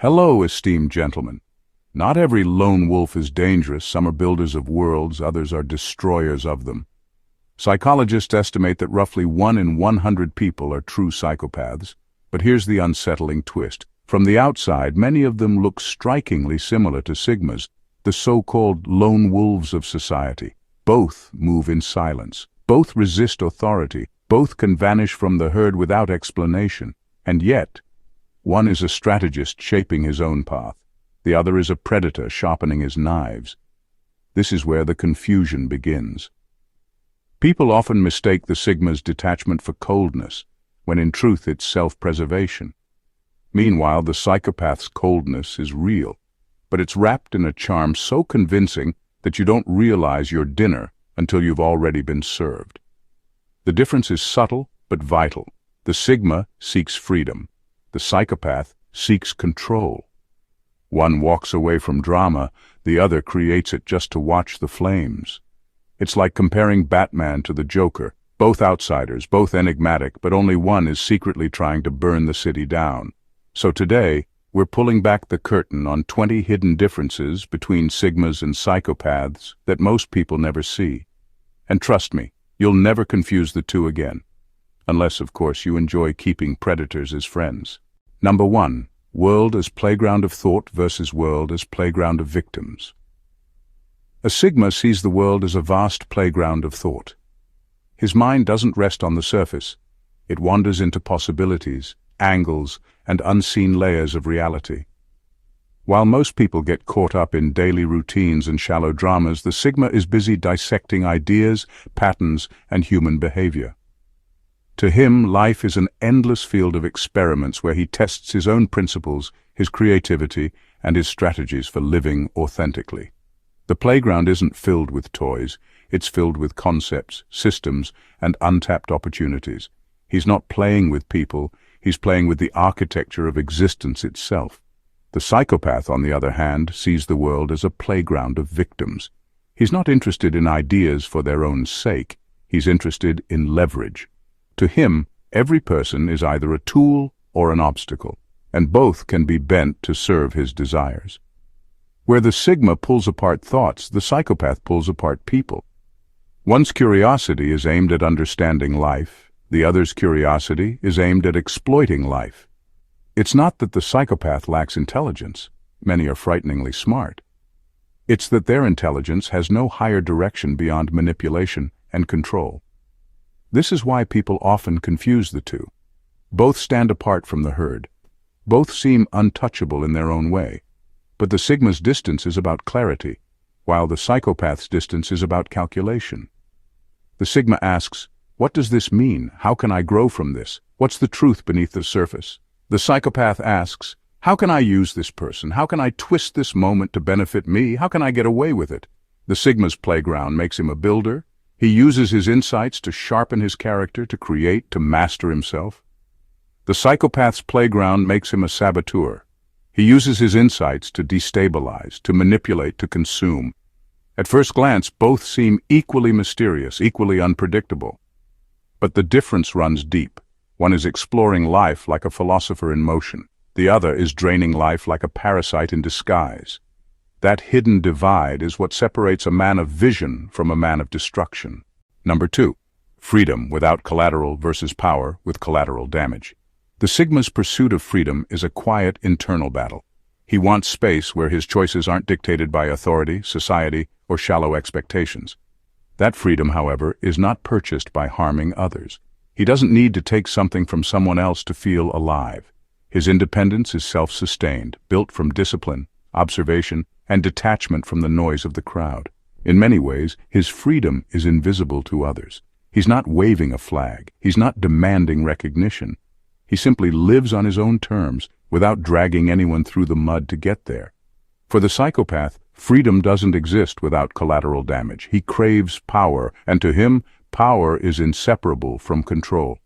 Hello, esteemed gentlemen. Not every lone wolf is dangerous. Some are builders of worlds, others are destroyers of them. Psychologists estimate that roughly 1 in 100 people are true psychopaths. But here's the unsettling twist. From the outside, many of them look strikingly similar to Sigmas, the so-called lone wolves of society. Both move in silence. Both resist authority. Both can vanish from the herd without explanation. And yet, one is a strategist shaping his own path. The other is a predator sharpening his knives. This is where the confusion begins. People often mistake the Sigma's detachment for coldness, when in truth it's self-preservation. Meanwhile, the psychopath's coldness is real, but it's wrapped in a charm so convincing that you don't realize your dinner until you've already been served. The difference is subtle but vital. The Sigma seeks freedom. The psychopath seeks control. One walks away from drama, the other creates it just to watch the flames. It's like comparing Batman to the Joker. Both outsiders, both enigmatic, but only one is secretly trying to burn the city down. So today, we're pulling back the curtain on 20 hidden differences between Sigmas and psychopaths that most people never see. And trust me, you'll never confuse the two again. Unless, of course, you enjoy keeping predators as friends. Number 1. World as playground of thought versus world as playground of victims. A Sigma sees the world as a vast playground of thought. His mind doesn't rest on the surface. It wanders into possibilities, angles, and unseen layers of reality. While most people get caught up in daily routines and shallow dramas, the Sigma is busy dissecting ideas, patterns, and human behavior. To him, life is an endless field of experiments where he tests his own principles, his creativity, and his strategies for living authentically. The playground isn't filled with toys, it's filled with concepts, systems, and untapped opportunities. He's not playing with people, he's playing with the architecture of existence itself. The psychopath, on the other hand, sees the world as a playground of victims. He's not interested in ideas for their own sake, he's interested in leverage. To him, every person is either a tool or an obstacle, and both can be bent to serve his desires. Where the Sigma pulls apart thoughts, the psychopath pulls apart people. One's curiosity is aimed at understanding life, the other's curiosity is aimed at exploiting life. It's not that the psychopath lacks intelligence, many are frighteningly smart. It's that their intelligence has no higher direction beyond manipulation and control. This is why people often confuse the two. Both stand apart from the herd. Both seem untouchable in their own way. But the Sigma's distance is about clarity, while the psychopath's distance is about calculation. The Sigma asks, what does this mean? How can I grow from this? What's the truth beneath the surface? The psychopath asks, how can I use this person? How can I twist this moment to benefit me? How can I get away with it? The Sigma's playground makes him a builder. He uses his insights to sharpen his character, to create, to master himself. The psychopath's playground makes him a saboteur. He uses his insights to destabilize, to manipulate, to consume. At first glance, both seem equally mysterious, equally unpredictable. But the difference runs deep. One is exploring life like a philosopher in motion. The other is draining life like a parasite in disguise. That hidden divide is what separates a man of vision from a man of destruction. Number 2. Freedom without collateral versus power with collateral damage. The Sigma's pursuit of freedom is a quiet internal battle. He wants space where his choices aren't dictated by authority, society, or shallow expectations. That freedom, however, is not purchased by harming others. He doesn't need to take something from someone else to feel alive. His independence is self-sustained, built from discipline, observation, and detachment from the noise of the crowd. In many ways, his freedom is invisible to others. He's not waving a flag. He's not demanding recognition. He simply lives on his own terms, without dragging anyone through the mud to get there. For the psychopath, freedom doesn't exist without collateral damage. He craves power, and to him, power is inseparable from control.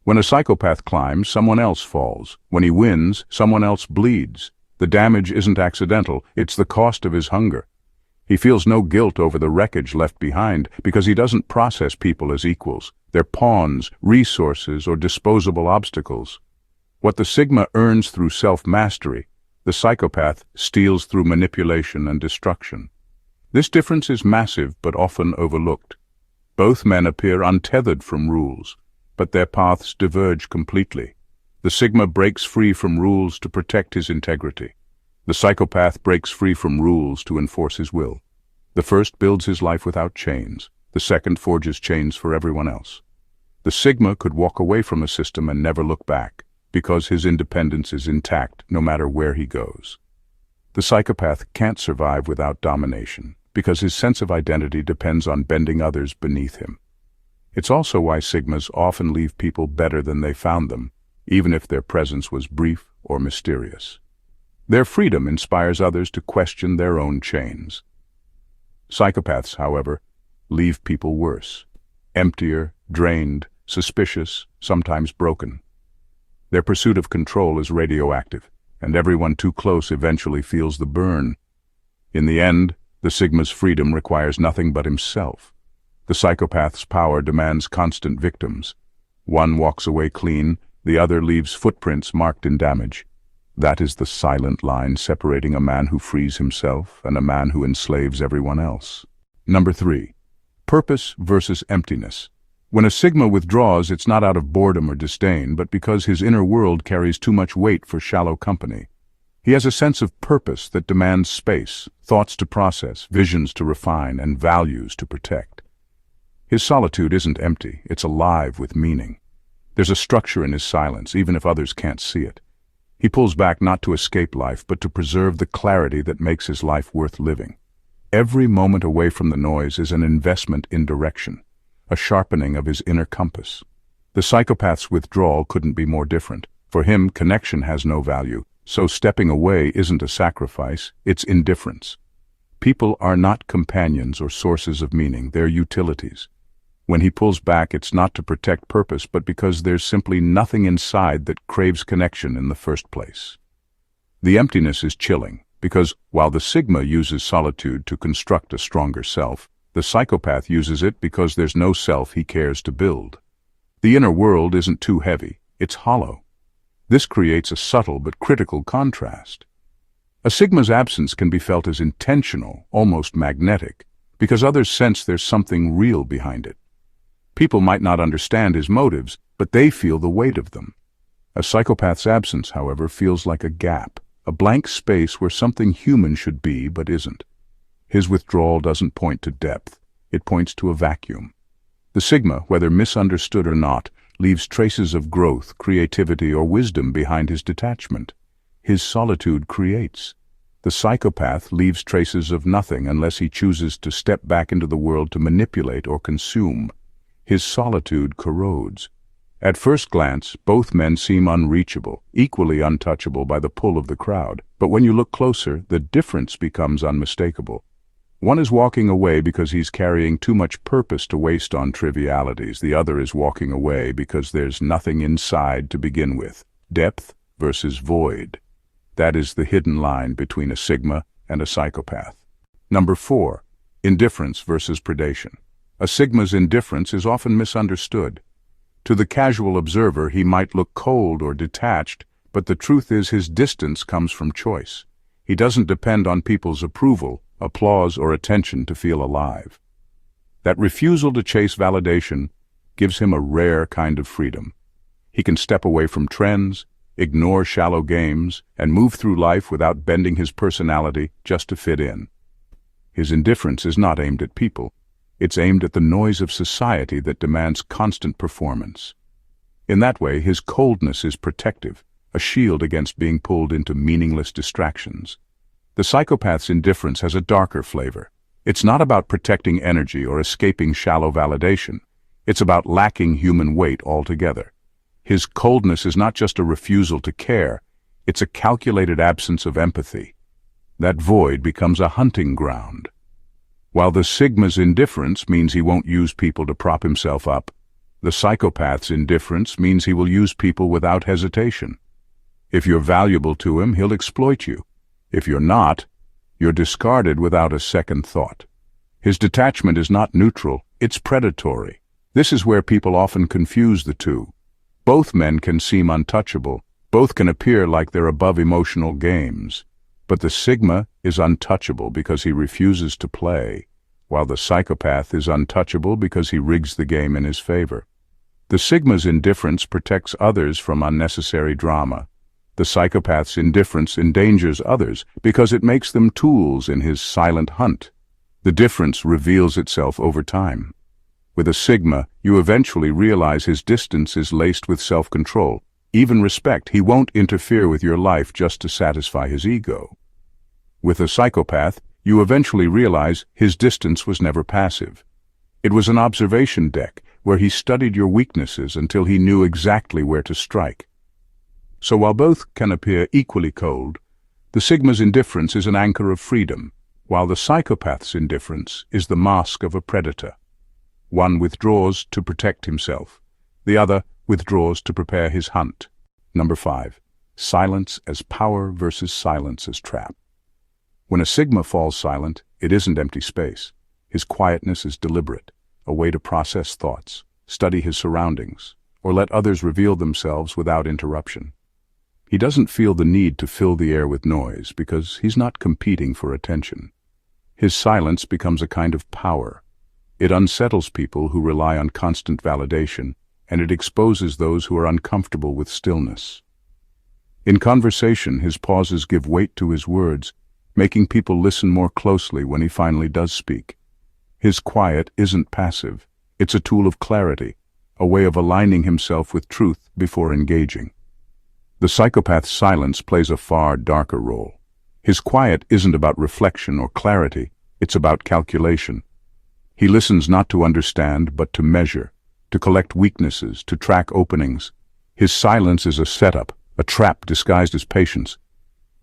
When a psychopath climbs, someone else falls. When he wins, someone else bleeds. The damage isn't accidental, it's the cost of his hunger. He feels no guilt over the wreckage left behind because he doesn't process people as equals. They're pawns, resources, or disposable obstacles. What the Sigma earns through self-mastery, The psychopath steals through manipulation and destruction. This difference is massive but often overlooked. Both men appear untethered from rules, but their paths diverge completely. The Sigma breaks free from rules to protect his integrity. The psychopath breaks free from rules to enforce his will. The first builds his life without chains. The second forges chains for everyone else. The Sigma could walk away from a system and never look back, because his independence is intact no matter where he goes. The psychopath can't survive without domination, because his sense of identity depends on bending others beneath him. It's also why Sigmas often leave people better than they found them, even if their presence was brief or mysterious. Their freedom inspires others to question their own chains. Psychopaths, however, leave people worse, emptier, drained, suspicious, sometimes broken. Their pursuit of control is radioactive, and everyone too close eventually feels the burn. In the end, the Sigma's freedom requires nothing but himself. The psychopath's power demands constant victims. One walks away clean, the other leaves footprints marked in damage. That is the silent line separating a man who frees himself and a man who enslaves everyone else. Number 3. Purpose versus emptiness. When a Sigma withdraws, it's not out of boredom or disdain, but because his inner world carries too much weight for shallow company. He has a sense of purpose that demands space, thoughts to process, visions to refine, and values to protect. His solitude isn't empty, it's alive with meaning. There's a structure in his silence, even if others can't see it. He pulls back not to escape life, but to preserve the clarity that makes his life worth living. Every moment away from the noise is an investment in direction, a sharpening of his inner compass. The psychopath's withdrawal couldn't be more different. For him, connection has no value, so stepping away isn't a sacrifice, it's indifference. People are not companions or sources of meaning, they're utilities. When he pulls back, it's not to protect purpose, but because there's simply nothing inside that craves connection in the first place. The emptiness is chilling, because while the Sigma uses solitude to construct a stronger self, the psychopath uses it because there's no self he cares to build. The inner world isn't too heavy, it's hollow. This creates a subtle but critical contrast. A Sigma's absence can be felt as intentional, almost magnetic, because others sense there's something real behind it. People might not understand his motives, but they feel the weight of them. A psychopath's absence, however, feels like a gap, a blank space where something human should be but isn't. His withdrawal doesn't point to depth, it points to a vacuum. The Sigma, whether misunderstood or not, leaves traces of growth, creativity, or wisdom behind his detachment. His solitude creates. The psychopath leaves traces of nothing unless he chooses to step back into the world to manipulate or consume. His solitude corrodes. At first glance, both men seem unreachable, equally untouchable by the pull of the crowd. But when you look closer, the difference becomes unmistakable. One is walking away because he's carrying too much purpose to waste on trivialities. The other is walking away because there's nothing inside to begin with. Depth versus void. That is the hidden line between a Sigma and a psychopath. Number 4. Indifference versus predation. A Sigma's indifference is often misunderstood. To the casual observer, he might look cold or detached, but the truth is his distance comes from choice. He doesn't depend on people's approval, applause, or attention to feel alive. That refusal to chase validation gives him a rare kind of freedom. He can step away from trends, ignore shallow games, and move through life without bending his personality just to fit in. His indifference is not aimed at people. It's aimed at the noise of society that demands constant performance. In that way, his coldness is protective, a shield against being pulled into meaningless distractions. The psychopath's indifference has a darker flavor. It's not about protecting energy or escaping shallow validation. It's about lacking human weight altogether. His coldness is not just a refusal to care, it's a calculated absence of empathy. That void becomes a hunting ground. While the Sigma's indifference means he won't use people to prop himself up, the psychopath's indifference means he will use people without hesitation. If you're valuable to him, he'll exploit you. If you're not, you're discarded without a second thought. His detachment is not neutral, it's predatory. This is where people often confuse the two. Both men can seem untouchable, Both can appear like they're above emotional games, but the Sigma is untouchable because he refuses to play, while the psychopath is untouchable because he rigs the game in his favor. The Sigma's indifference protects others from unnecessary drama. The psychopath's indifference endangers others because it makes them tools in his silent hunt. The difference reveals itself over time. With a Sigma, you eventually realize his distance is laced with self-control. Even respect. He won't interfere with your life just to satisfy his ego. With a psychopath, you eventually realize his distance was never passive. It was an observation deck where he studied your weaknesses until he knew exactly where to strike. So while both can appear equally cold, the Sigma's indifference is an anchor of freedom, while the psychopath's indifference is the mask of a predator. One withdraws to protect himself. The other withdraws to prepare his hunt. Number 5. Silence as power versus silence as trap. When a Sigma falls silent, it isn't empty space. His quietness is deliberate, a way to process thoughts, study his surroundings, or let others reveal themselves without interruption. He doesn't feel the need to fill the air with noise because he's not competing for attention. His silence becomes a kind of power. It unsettles people who rely on constant validation, and it exposes those who are uncomfortable with stillness. In conversation, his pauses give weight to his words, making people listen more closely when he finally does speak. His quiet isn't passive. It's a tool of clarity, a way of aligning himself with truth before engaging. The psychopath's silence plays a far darker role. His quiet isn't about reflection or clarity, it's about calculation. He listens not to understand, but to measure, to collect weaknesses, to track openings. His silence is a setup, a trap disguised as patience.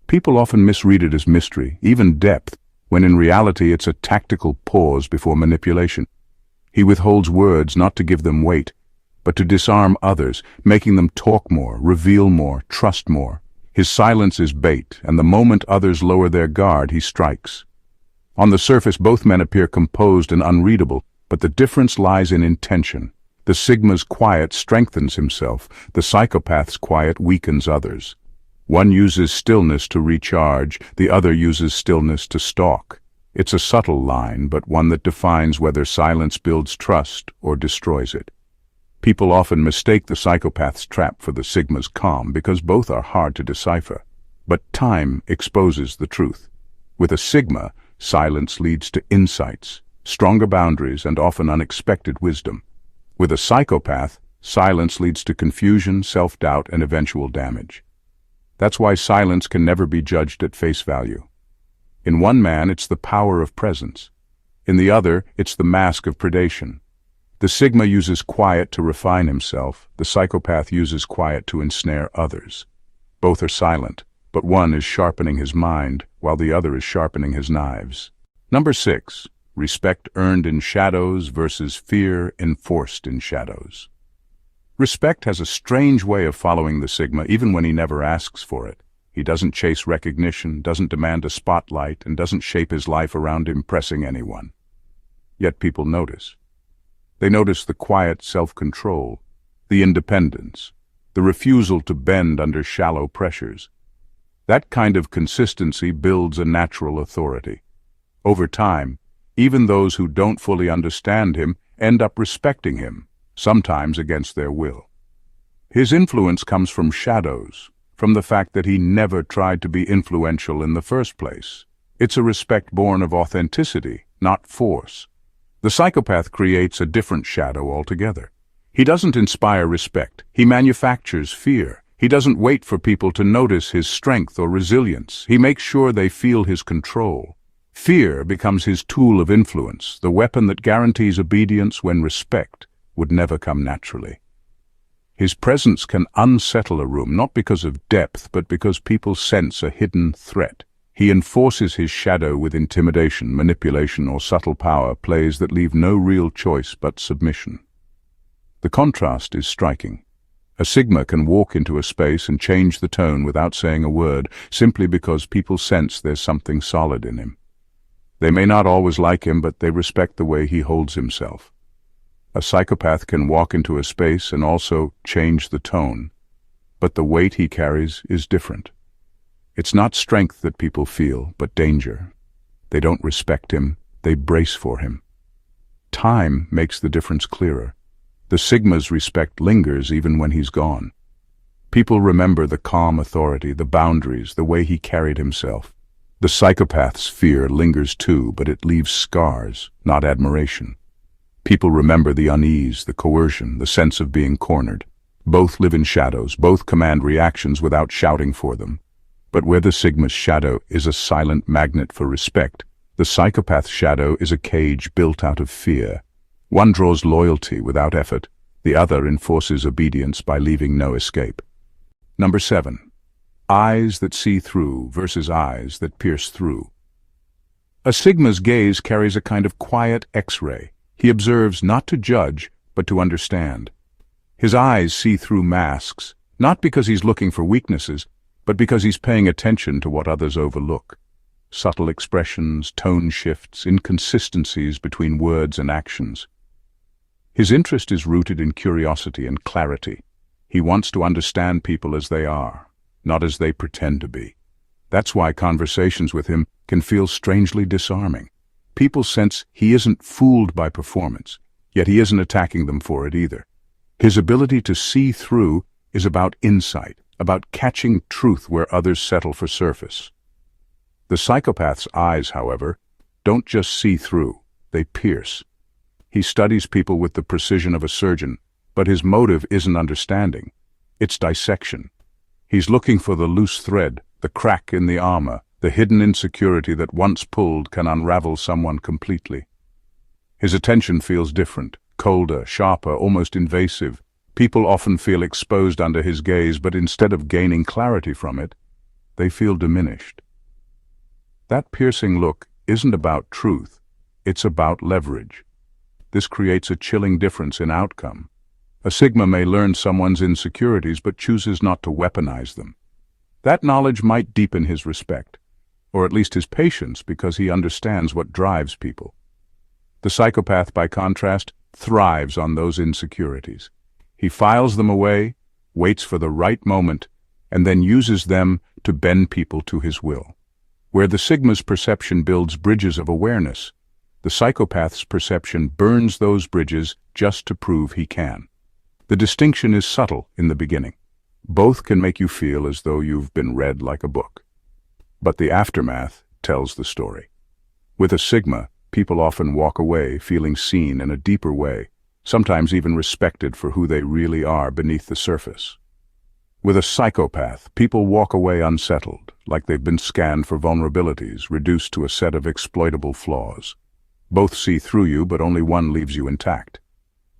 People often misread it as mystery, even depth, when in reality it's a tactical pause before manipulation. He withholds words not to give them weight, but to disarm others, making them talk more, reveal more, trust more. His silence is bait, and the moment others lower their guard, he strikes. On the surface, both men appear composed and unreadable, but the difference lies in intention. The Sigma's quiet strengthens himself, the psychopath's quiet weakens others. One uses stillness to recharge, the other uses stillness to stalk. It's a subtle line, but one that defines whether silence builds trust or destroys it. People often mistake the psychopath's trap for the Sigma's calm because both are hard to decipher. But time exposes the truth. With a Sigma, silence leads to insights, stronger boundaries, and often unexpected wisdom. With a psychopath, silence leads to confusion, self-doubt, and eventual damage. That's why silence can never be judged at face value. In one man, it's the power of presence. In the other, it's the mask of predation. The Sigma uses quiet to refine himself. The psychopath uses quiet to ensnare others. Both are silent, but one is sharpening his mind, while the other is sharpening his knives. Number 6. Respect earned in shadows versus fear enforced in shadows. Respect has a strange way of following the Sigma even when he never asks for it. He doesn't chase recognition, doesn't demand a spotlight, and doesn't shape his life around impressing anyone. Yet people notice. They notice the quiet self-control, the independence, the refusal to bend under shallow pressures. That kind of consistency builds a natural authority. Over time, even those who don't fully understand him end up respecting him, sometimes against their will. His influence comes from shadows, from the fact that he never tried to be influential in the first place. It's a respect born of authenticity, not force. The psychopath creates a different shadow altogether. He doesn't inspire respect. He manufactures fear. He doesn't wait for people to notice his strength or resilience. He makes sure they feel his control. Fear becomes his tool of influence, the weapon that guarantees obedience when respect would never come naturally. His presence can unsettle a room, not because of depth, but because people sense a hidden threat. He enforces his shadow with intimidation, manipulation, or subtle power plays that leave no real choice but submission. The contrast is striking. A Sigma can walk into a space and change the tone without saying a word, simply because people sense there's something solid in him. They may not always like him, but they respect the way he holds himself. A psychopath can walk into a space and also change the tone. but the weight he carries is different. It's not strength that people feel, but danger. They don't respect him, they brace for him. Time makes the difference clearer. The Sigma's respect lingers even when he's gone. People remember the calm authority, the boundaries, the way he carried himself. The Psychopath's fear lingers too, but it leaves scars, not admiration. People remember the unease, the coercion, the sense of being cornered. Both live in shadows, both command reactions without shouting for them. But where the Sigma's shadow is a silent magnet for respect, the Psychopath's shadow is a cage built out of fear. One draws loyalty without effort, the other enforces obedience by leaving no escape. Number 7. Eyes that see through versus eyes that pierce through. A Sigma's gaze carries a kind of quiet X-ray. He observes not to judge, but to understand. His eyes see through masks, not because he's looking for weaknesses, but because he's paying attention to what others overlook. Subtle expressions, tone shifts, inconsistencies between words and actions. His interest is rooted in curiosity and clarity. He wants to understand people as they are, not as they pretend to be. That's why conversations with him can feel strangely disarming. People sense he isn't fooled by performance, yet he isn't attacking them for it either. His ability to see through is about insight, about catching truth where others settle for surface. The Psychopath's eyes, however, don't just see through, they pierce. He studies people with the precision of a surgeon, but his motive isn't understanding, it's dissection. He's looking for the loose thread, the crack in the armor, the hidden insecurity that once pulled can unravel someone completely. His attention feels different, colder, sharper, almost invasive. People often feel exposed under his gaze, but instead of gaining clarity from it, they feel diminished. That piercing look isn't about truth, it's about leverage. This creates a chilling difference in outcome. A Sigma may learn someone's insecurities but chooses not to weaponize them. That knowledge might deepen his respect, or at least his patience, because he understands what drives people. The Psychopath, by contrast, thrives on those insecurities. He files them away, waits for the right moment, and then uses them to bend people to his will. Where the Sigma's perception builds bridges of awareness, the Psychopath's perception burns those bridges just to prove he can. The distinction is subtle in the beginning. Both can make you feel as though you've been read like a book. But the aftermath tells the story. With a Sigma, people often walk away feeling seen in a deeper way, sometimes even respected for who they really are beneath the surface. With a Psychopath, people walk away unsettled, like they've been scanned for vulnerabilities, reduced to a set of exploitable flaws. Both see through you, but only one leaves you intact.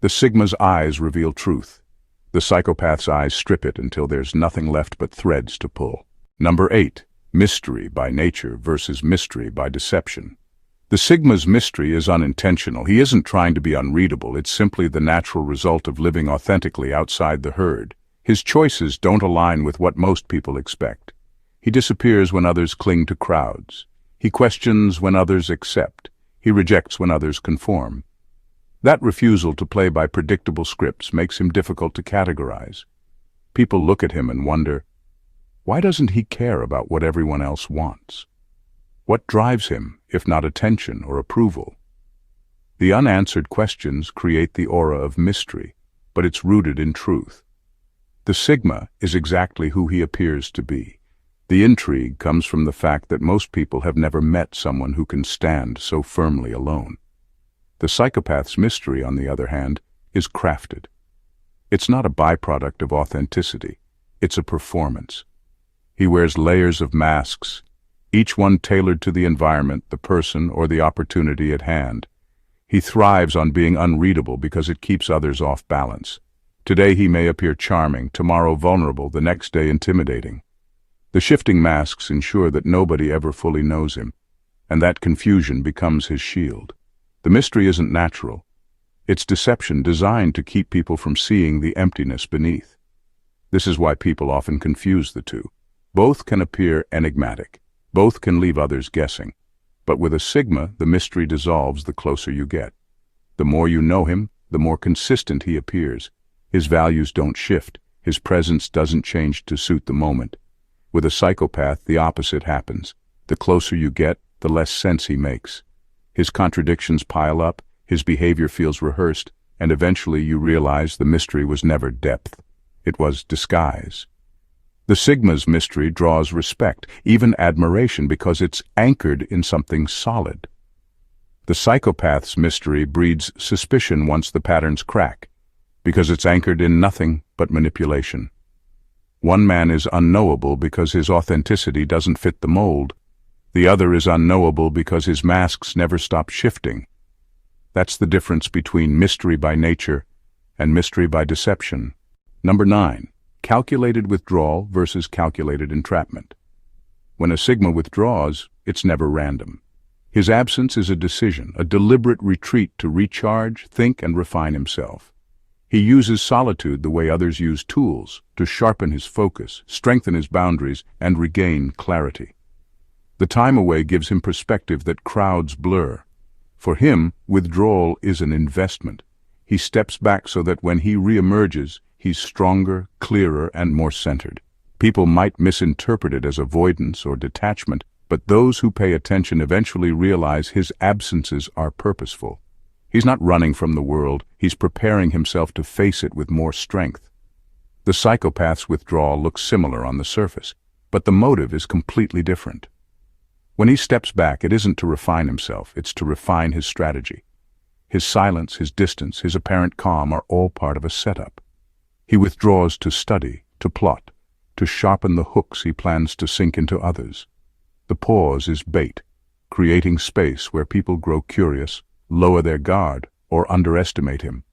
The Sigma's eyes reveal truth. The Psychopath's eyes strip it until there's nothing left but threads to pull. Number 8. Mystery by nature versus mystery by deception. The Sigma's mystery is unintentional. He isn't trying to be unreadable. It's simply the natural result of living authentically outside the herd. His choices don't align with what most people expect. He disappears when others cling to crowds. He questions when others accept. He rejects when others conform. That refusal to play by predictable scripts makes him difficult to categorize. People look at him and wonder, why doesn't he care about what everyone else wants? What drives him, if not attention or approval? The unanswered questions create the aura of mystery, but it's rooted in truth. The Sigma is exactly who he appears to be. The intrigue comes from the fact that most people have never met someone who can stand so firmly alone. The Psychopath's mystery, on the other hand, is crafted. It's not a byproduct of authenticity, it's a performance. He wears layers of masks, each one tailored to the environment, the person, or the opportunity at hand. He thrives on being unreadable because it keeps others off balance. Today he may appear charming, tomorrow vulnerable, the next day intimidating. The shifting masks ensure that nobody ever fully knows him, and that confusion becomes his shield. The mystery isn't natural. It's deception designed to keep people from seeing the emptiness beneath. This is why people often confuse the two. Both can appear enigmatic. Both can leave others guessing. But with a Sigma, the mystery dissolves the closer you get. The more you know him, the more consistent he appears. His values don't shift. His presence doesn't change to suit the moment. With a psychopath, the opposite happens. The closer you get, the less sense he makes. His contradictions pile up, his behavior feels rehearsed, and eventually you realize the mystery was never depth. It was disguise. The Sigma's mystery draws respect, even admiration, because it's anchored in something solid. The Psychopath's mystery breeds suspicion once the patterns crack, because it's anchored in nothing but manipulation. One man is unknowable because his authenticity doesn't fit the mold. The other is unknowable because his masks never stop shifting. That's the difference between mystery by nature and mystery by deception. Number 9. Calculated withdrawal versus calculated entrapment. When a Sigma withdraws, it's never random. His absence is a decision, a deliberate retreat to recharge, think, and refine himself. He uses solitude the way others use tools, to sharpen his focus, strengthen his boundaries, and regain clarity. The time away gives him perspective that crowds blur. For him, withdrawal is an investment. He steps back so that when he reemerges, he's stronger, clearer, and more centered. People might misinterpret it as avoidance or detachment, but those who pay attention eventually realize his absences are purposeful. He's not running from the world, he's preparing himself to face it with more strength. The psychopath's withdrawal looks similar on the surface, but the motive is completely different. When he steps back, it isn't to refine himself, it's to refine his strategy. His silence, his distance, his apparent calm are all part of a setup. He withdraws to study, to plot, to sharpen the hooks he plans to sink into others. The pause is bait, creating space where people grow curious, lower their guard, or underestimate him.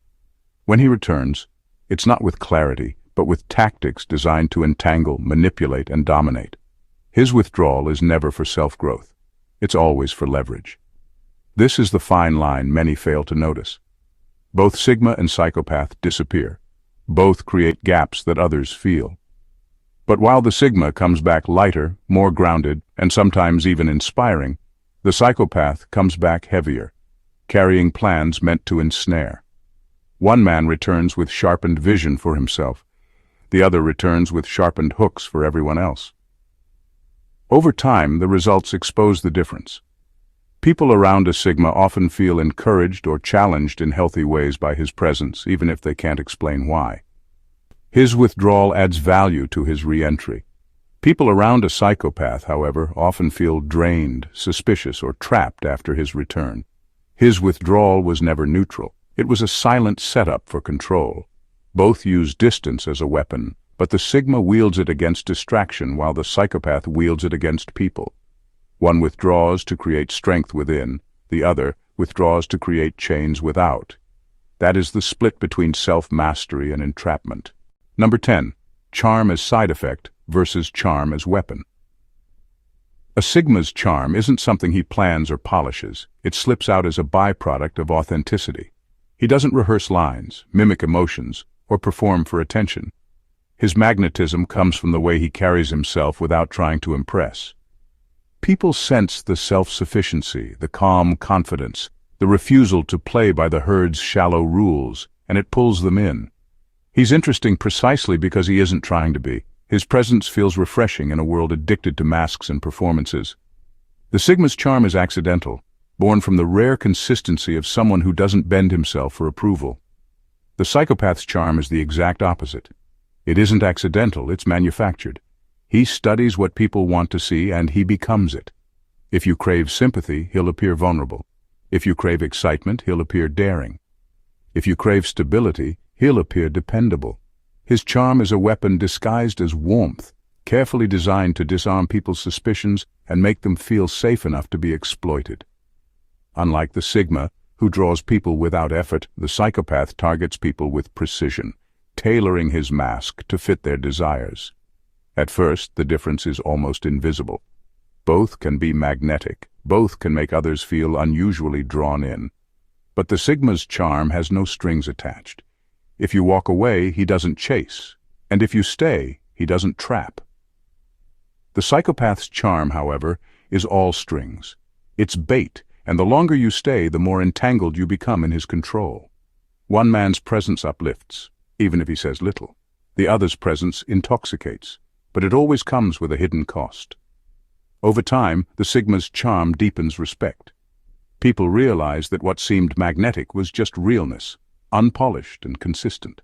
When he returns, it's not with clarity, but with tactics designed to entangle, manipulate, and dominate. His withdrawal is never for self-growth. It's always for leverage. This is the fine line many fail to notice. Both Sigma and Psychopath disappear. Both create gaps that others feel. But while the Sigma comes back lighter, more grounded, and sometimes even inspiring, the Psychopath comes back heavier, carrying plans meant to ensnare. One man returns with sharpened vision for himself. The other returns with sharpened hooks for everyone else. Over time, the results expose the difference. People around a Sigma often feel encouraged or challenged in healthy ways by his presence, even if they can't explain why. His withdrawal adds value to his re-entry. People around a Psychopath, however, often feel drained, suspicious, or trapped after his return. His withdrawal was never neutral. It was a silent setup for control. Both use distance as a weapon, but the Sigma wields it against distraction while the Psychopath wields it against people. One withdraws to create strength within, the other withdraws to create chains without. That is the split between self-mastery and entrapment. Number 10. Charm as side effect versus charm as weapon. A Sigma's charm isn't something he plans or polishes. It slips out as a byproduct of authenticity. He doesn't rehearse lines, mimic emotions, or perform for attention. His magnetism comes from the way he carries himself without trying to impress. People sense the self-sufficiency, the calm confidence, the refusal to play by the herd's shallow rules, and it pulls them in. He's interesting precisely because he isn't trying to be. His presence feels refreshing in a world addicted to masks and performances. The Sigma's charm is accidental, born from the rare consistency of someone who doesn't bend himself for approval. The Psychopath's charm is the exact opposite. It isn't accidental, it's manufactured. He studies what people want to see and he becomes it. If you crave sympathy, he'll appear vulnerable. If you crave excitement, he'll appear daring. If you crave stability, he'll appear dependable. His charm is a weapon disguised as warmth, carefully designed to disarm people's suspicions and make them feel safe enough to be exploited. Unlike the Sigma, who draws people without effort, the Psychopath targets people with precision, tailoring his mask to fit their desires. At first, the difference is almost invisible. Both can be magnetic. Both can make others feel unusually drawn in. But the Sigma's charm has no strings attached. If you walk away, he doesn't chase. And if you stay, he doesn't trap. The Psychopath's charm, however, is all strings. It's bait, and the longer you stay, the more entangled you become in his control. One man's presence uplifts, even if he says little. The other's presence intoxicates, but it always comes with a hidden cost. Over time, the Sigma's charm deepens respect. People realize that what seemed magnetic was just realness, unpolished and consistent.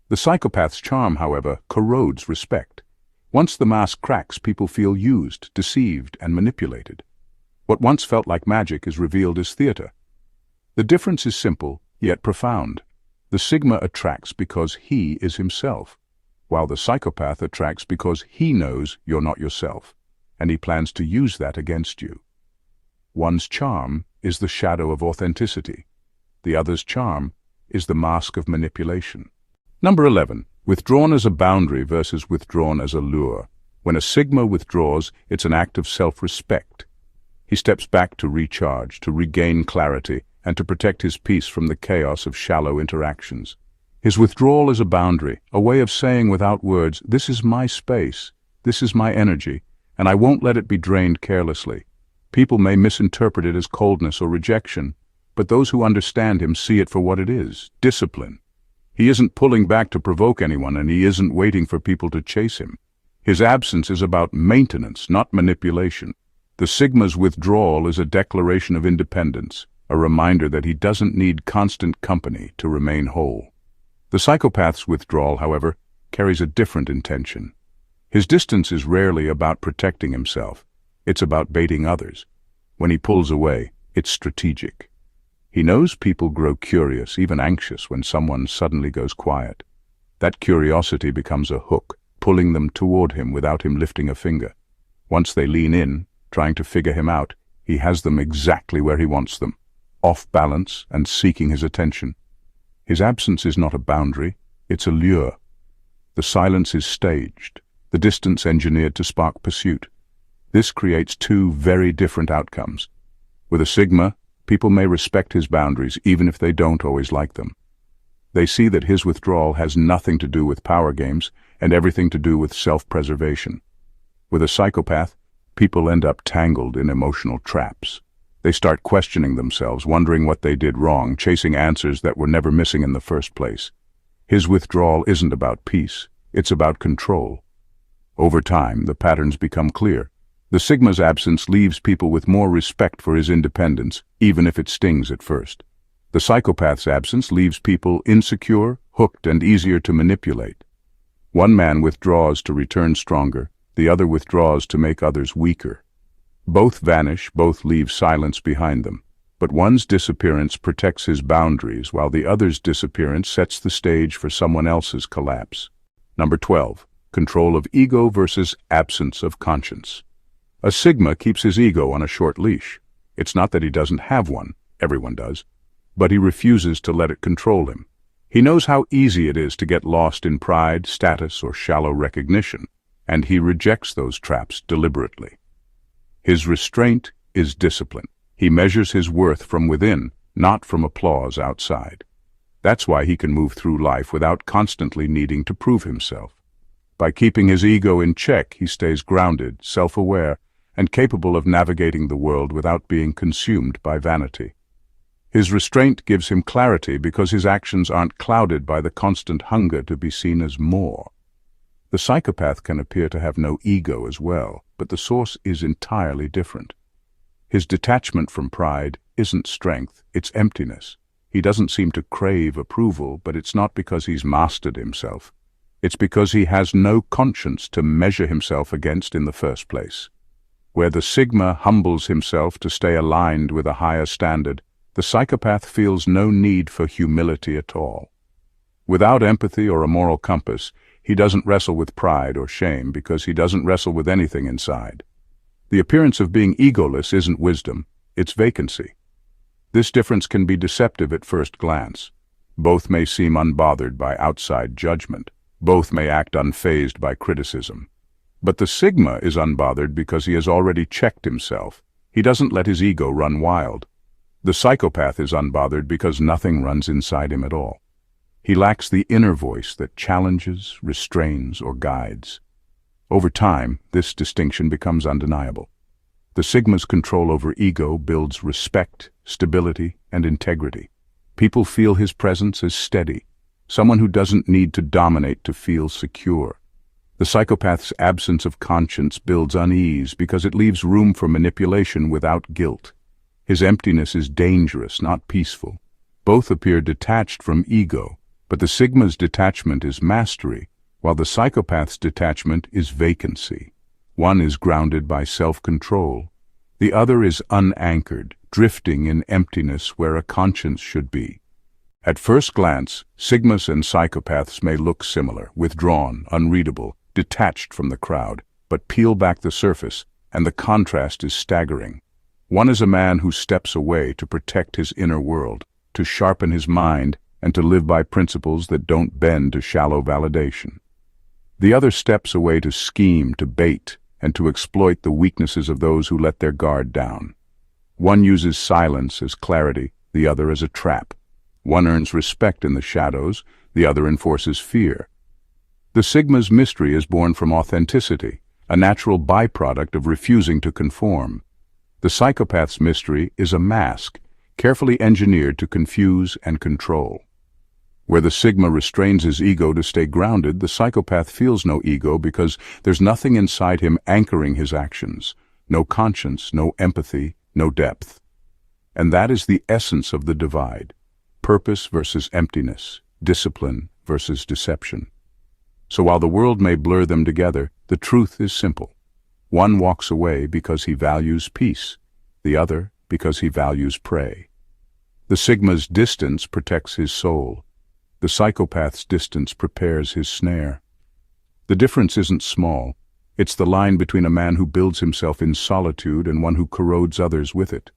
The Psychopath's charm, however, corrodes respect. Once the mask cracks, people feel used, deceived, and manipulated. What once felt like magic is revealed as theater. The difference is simple, yet profound. The Sigma attracts because he is himself, while the Psychopath attracts because he knows you're not yourself, and he plans to use that against you. One's charm is the shadow of authenticity. The other's charm is the mask of manipulation. Number 11. Withdrawn as a boundary versus withdrawn as a lure. When a Sigma withdraws, it's an act of self-respect. He steps back to recharge, to regain clarity, and to protect his peace from the chaos of shallow interactions. His withdrawal is a boundary, a way of saying without words, this is my space, this is my energy, and I won't let it be drained carelessly. People may misinterpret it as coldness or rejection, but those who understand him see it for what it is, discipline. He isn't pulling back to provoke anyone, and he isn't waiting for people to chase him. His absence is about maintenance, not manipulation. The Sigma's withdrawal is a declaration of independence, a reminder that he doesn't need constant company to remain whole. The Psychopath's withdrawal, however, carries a different intention. His distance is rarely about protecting himself. It's about baiting others. When he pulls away, it's strategic. He knows people grow curious, even anxious, when someone suddenly goes quiet. That curiosity becomes a hook, pulling them toward him without him lifting a finger. Once they lean in, trying to figure him out, he has them exactly where he wants them, off balance and seeking his attention. His absence is not a boundary, it's a lure. The silence is staged, the distance engineered to spark pursuit. This creates two very different outcomes. With a Sigma, people may respect his boundaries even if they don't always like them. They see that his withdrawal has nothing to do with power games and everything to do with self-preservation. With a Psychopath, people end up tangled in emotional traps. They start questioning themselves, wondering what they did wrong, chasing answers that were never missing in the first place. His withdrawal isn't about peace, it's about control. Over time, the patterns become clear. The Sigma's absence leaves people with more respect for his independence, even if it stings at first. The Psychopath's absence leaves people insecure, hooked, and easier to manipulate. One man withdraws to return stronger, the other withdraws to make others weaker. Both vanish, both leave silence behind them, but one's disappearance protects his boundaries while the other's disappearance sets the stage for someone else's collapse. Number 12. Control of ego versus absence of conscience. A Sigma keeps his ego on a short leash. It's not that he doesn't have one, everyone does, but he refuses to let it control him. He knows how easy it is to get lost in pride, status, or shallow recognition, and he rejects those traps deliberately. His restraint is discipline. He measures his worth from within, not from applause outside. That's why he can move through life without constantly needing to prove himself. By keeping his ego in check, he stays grounded, self-aware, and capable of navigating the world without being consumed by vanity. His restraint gives him clarity because his actions aren't clouded by the constant hunger to be seen as more. The Psychopath can appear to have no ego as well, but the source is entirely different. His detachment from pride isn't strength, it's emptiness. He doesn't seem to crave approval, but it's not because he's mastered himself. It's because he has no conscience to measure himself against in the first place. Where the Sigma humbles himself to stay aligned with a higher standard, the Psychopath feels no need for humility at all. Without empathy or a moral compass, he doesn't wrestle with pride or shame because he doesn't wrestle with anything inside. The appearance of being egoless isn't wisdom, it's vacancy. This difference can be deceptive at first glance. Both may seem unbothered by outside judgment. Both may act unfazed by criticism. But the Sigma is unbothered because he has already checked himself. He doesn't let his ego run wild. The Psychopath is unbothered because nothing runs inside him at all. He lacks the inner voice that challenges, restrains, or guides. Over time, this distinction becomes undeniable. The Sigma's control over ego builds respect, stability, and integrity. People feel his presence as steady. someone who doesn't need to dominate to feel secure. The psychopath's absence of conscience builds unease because it leaves room for manipulation without guilt. His emptiness is dangerous, not peaceful. Both appear detached from ego, but the Sigma's detachment is mastery, while the psychopath's detachment is vacancy. One is grounded by self-control. The other is unanchored, drifting in emptiness where a conscience should be. At first glance, Sigmas and psychopaths may look similar, withdrawn, unreadable, detached from the crowd, but peel back the surface, and the contrast is staggering. One is a man who steps away to protect his inner world, to sharpen his mind, and to live by principles that don't bend to shallow validation. The other steps away to scheme, to bait, and to exploit the weaknesses of those who let their guard down. One uses silence as clarity, the other as a trap. One earns respect in the shadows, the other enforces fear. The Sigma's mystery is born from authenticity, a natural byproduct of refusing to conform. The psychopath's mystery is a mask, carefully engineered to confuse and control. Where the Sigma restrains his ego to stay grounded, the psychopath feels no ego because there's nothing inside him anchoring his actions. No conscience, no empathy, no depth. And that is the essence of the divide. Purpose versus emptiness, discipline versus deception. So while the world may blur them together, the truth is simple. One walks away because he values peace, the other because he values prey. The Sigma's distance protects his soul. The psychopath's distance prepares his snare. The difference isn't small. It's the line between a man who builds himself in solitude and one who corrodes others with it.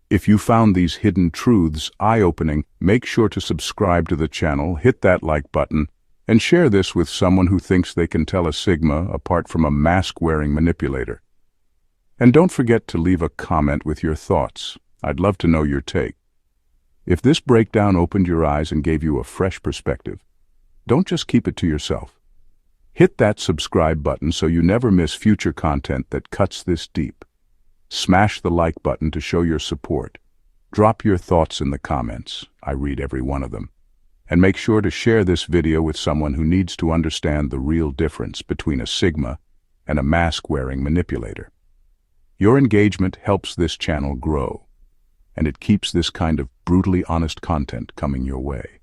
If you found these hidden truths eye-opening, make sure to subscribe to the channel, hit that like button, and share this with someone who thinks they can tell a Sigma apart from a mask-wearing manipulator. And don't forget to leave a comment with your thoughts. I'd love to know your take. If this breakdown opened your eyes and gave you a fresh perspective, don't just keep it to yourself. Hit that subscribe button so you never miss future content that cuts this deep. Smash the like button to show your support. Drop your thoughts in the comments. I read every one of them. And make sure to share this video with someone who needs to understand the real difference between a Sigma and a mask-wearing manipulator. Your engagement helps this channel grow, and it keeps this kind of brutally honest content coming your way.